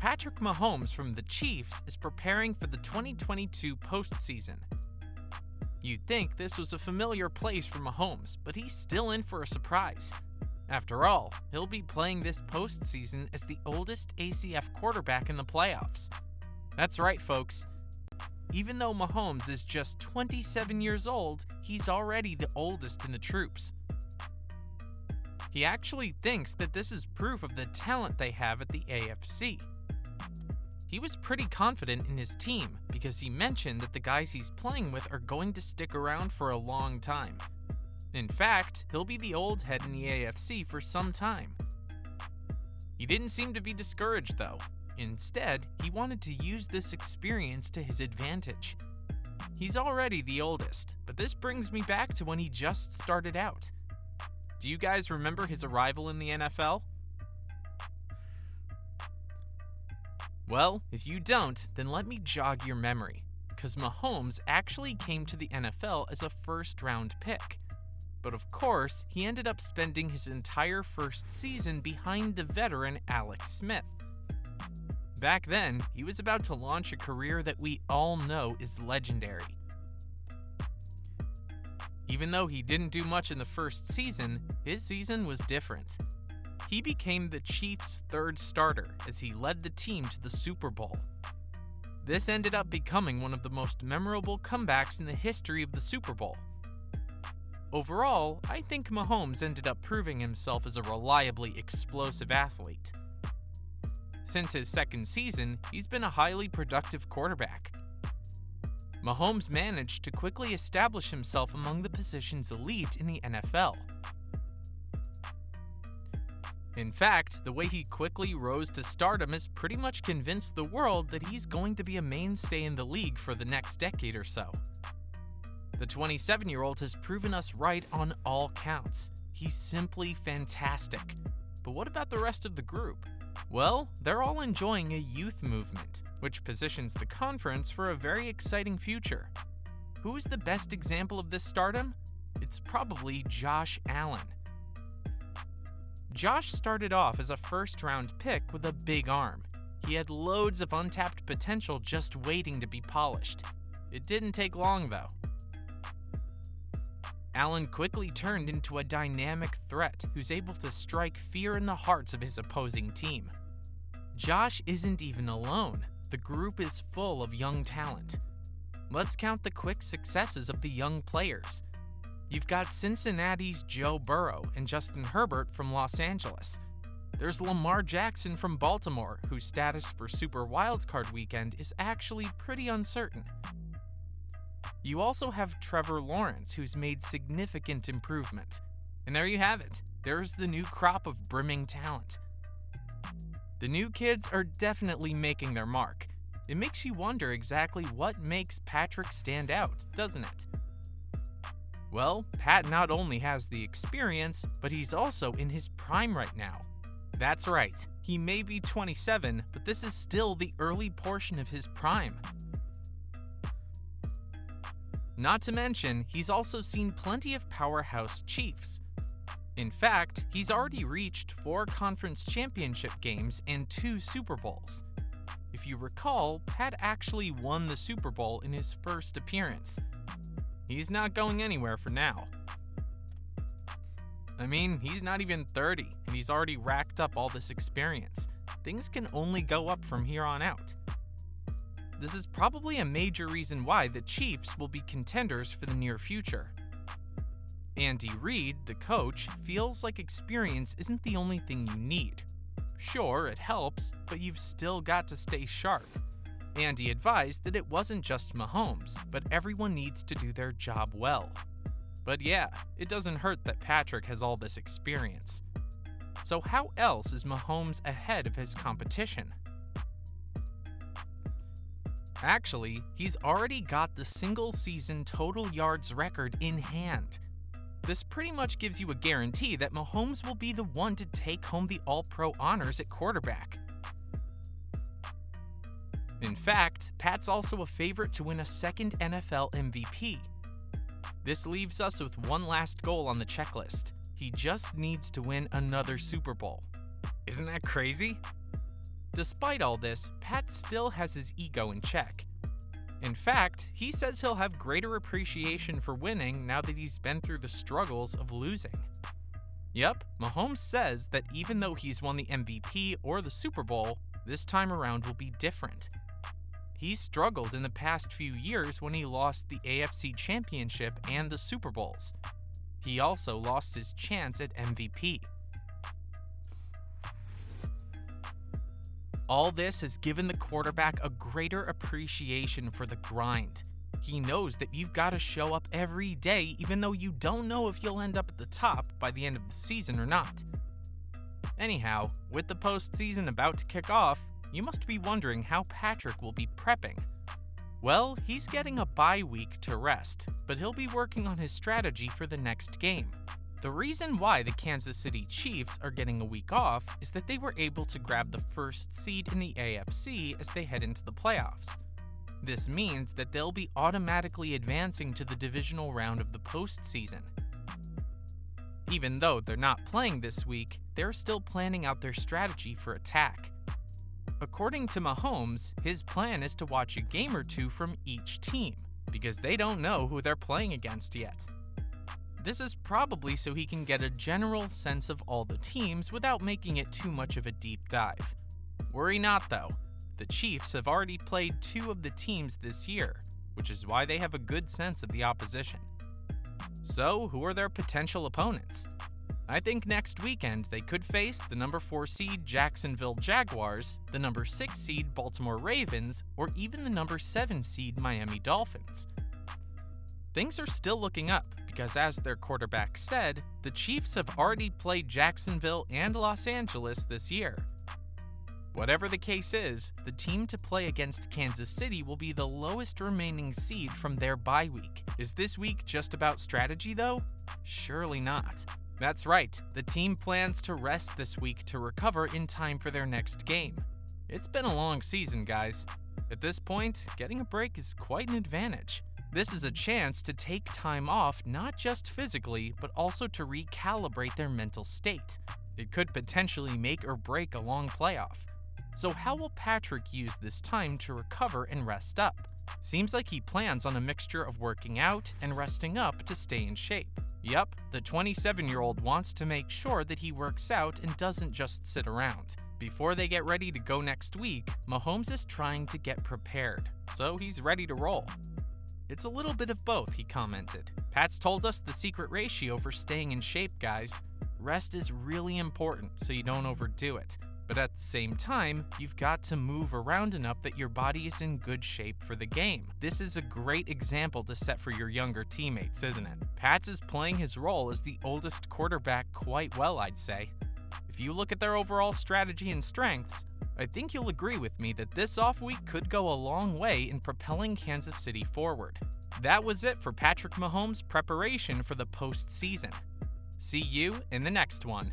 Patrick Mahomes from the Chiefs is preparing for the 2022 postseason. You'd think this was a familiar place for Mahomes, but he's still in for a surprise. After all, he'll be playing this postseason as the oldest ACF quarterback in the playoffs. That's right, folks. Even though Mahomes is just 27 years old, he's already the oldest in the troops. He actually thinks that this is proof of the talent they have at the AFC. He was pretty confident in his team because he mentioned that the guys he's playing with are going to stick around for a long time. In fact, he'll be the old head in the AFC for some time. He didn't seem to be discouraged though. Instead, he wanted to use this experience to his advantage. He's already the oldest, but this brings me back to when he just started out. Do you guys remember his arrival in the NFL? Well, if you don't, then let me jog your memory, because Mahomes actually came to the NFL as a first-round pick. But of course, he ended up spending his entire first season behind the veteran Alex Smith. Back then, he was about to launch a career that we all know is legendary. Even though he didn't do much in the first season, his season was different. He became the Chiefs' third starter as he led the team to the Super Bowl. This ended up becoming one of the most memorable comebacks in the history of the Super Bowl. Overall, I think Mahomes ended up proving himself as a reliably explosive athlete. Since his second season, he's been a highly productive quarterback. Mahomes managed to quickly establish himself among the position's elite in the NFL. In fact, the way he quickly rose to stardom has pretty much convinced the world that he's going to be a mainstay in the league for the next decade or so. The 27-year-old has proven us right on all counts. He's simply fantastic. But what about the rest of the group? Well, they're all enjoying a youth movement, which positions the conference for a very exciting future. Who is the best example of this stardom? It's probably Josh Allen. Josh started off as a first-round pick with a big arm. He had loads of untapped potential just waiting to be polished. It didn't take long, though. Allen quickly turned into a dynamic threat who's able to strike fear in the hearts of his opposing team. Josh isn't even alone. The group is full of young talent. Let's count the quick successes of the young players. You've got Cincinnati's Joe Burrow and Justin Herbert from Los Angeles. There's Lamar Jackson from Baltimore, whose status for Super Wildcard Weekend is actually pretty uncertain. You also have Trevor Lawrence, who's made significant improvement. And there you have it. There's the new crop of brimming talent. The new kids are definitely making their mark. It makes you wonder exactly what makes Patrick stand out, doesn't it? Well, Pat not only has the experience, but he's also in his prime right now. That's right, he may be 27, but this is still the early portion of his prime. Not to mention, he's also seen plenty of powerhouse Chiefs. In fact, he's already reached 4 conference championship games and 2 Super Bowls. If you recall, Pat actually won the Super Bowl in his first appearance. He's not going anywhere for now. I mean, he's not even 30, and he's already racked up all this experience. Things can only go up from here on out. This is probably a major reason why the Chiefs will be contenders for the near future. Andy Reid, the coach, feels like experience isn't the only thing you need. Sure, it helps, but you've still got to stay sharp. Andy advised that it wasn't just Mahomes, but everyone needs to do their job well. But yeah, it doesn't hurt that Patrick has all this experience. So how else is Mahomes ahead of his competition? Actually, he's already got the single-season total yards record in hand. This pretty much gives you a guarantee that Mahomes will be the one to take home the All-Pro honors at quarterback. In fact, Pat's also a favorite to win a second NFL MVP. This leaves us with one last goal on the checklist. He just needs to win another Super Bowl. Isn't that crazy? Despite all this, Pat still has his ego in check. In fact, he says he'll have greater appreciation for winning now that he's been through the struggles of losing. Yep, Mahomes says that even though he's won the MVP or the Super Bowl, this time around will be different. He's struggled in the past few years when he lost the AFC Championship and the Super Bowls. He also lost his chance at MVP. All this has given the quarterback a greater appreciation for the grind. He knows that you've got to show up every day even though you don't know if you'll end up at the top by the end of the season or not. Anyhow, with the postseason about to kick off, you must be wondering how Patrick will be prepping. Well, he's getting a bye week to rest, but he'll be working on his strategy for the next game. The reason why the Kansas City Chiefs are getting a week off is that they were able to grab the first seed in the AFC as they head into the playoffs. This means that they'll be automatically advancing to the divisional round of the postseason. Even though they're not playing this week, they're still planning out their strategy for attack. According to Mahomes, his plan is to watch a game or two from each team, because they don't know who they're playing against yet. This is probably so he can get a general sense of all the teams without making it too much of a deep dive. Worry not though, the Chiefs have already played 2 of the teams this year, which is why they have a good sense of the opposition. So, who are their potential opponents? I think next weekend they could face the number 4 seed Jacksonville Jaguars, the number 6 seed Baltimore Ravens, or even the number 7 seed Miami Dolphins. Things are still looking up because, as their quarterback said, the Chiefs have already played Jacksonville and Los Angeles this year. Whatever the case is, the team to play against Kansas City will be the lowest remaining seed from their bye week. Is this week just about strategy though? Surely not. That's right, the team plans to rest this week to recover in time for their next game. It's been a long season, guys. At this point, getting a break is quite an advantage. This is a chance to take time off not just physically, but also to recalibrate their mental state. It could potentially make or break a long playoff. So how will Patrick use this time to recover and rest up? Seems like he plans on a mixture of working out and resting up to stay in shape. Yep, the 27-year-old wants to make sure that he works out and doesn't just sit around. Before they get ready to go next week, Mahomes is trying to get prepared, so he's ready to roll. It's a little bit of both, he commented. Pat's told us the secret ratio for staying in shape, guys. Rest is really important so you don't overdo it. But at the same time, you've got to move around enough that your body is in good shape for the game. This is a great example to set for your younger teammates, isn't it? Pats is playing his role as the oldest quarterback quite well, I'd say. If you look at their overall strategy and strengths, I think you'll agree with me that this off week could go a long way in propelling Kansas City forward. That was it for Patrick Mahomes' preparation for the postseason. See you in the next one.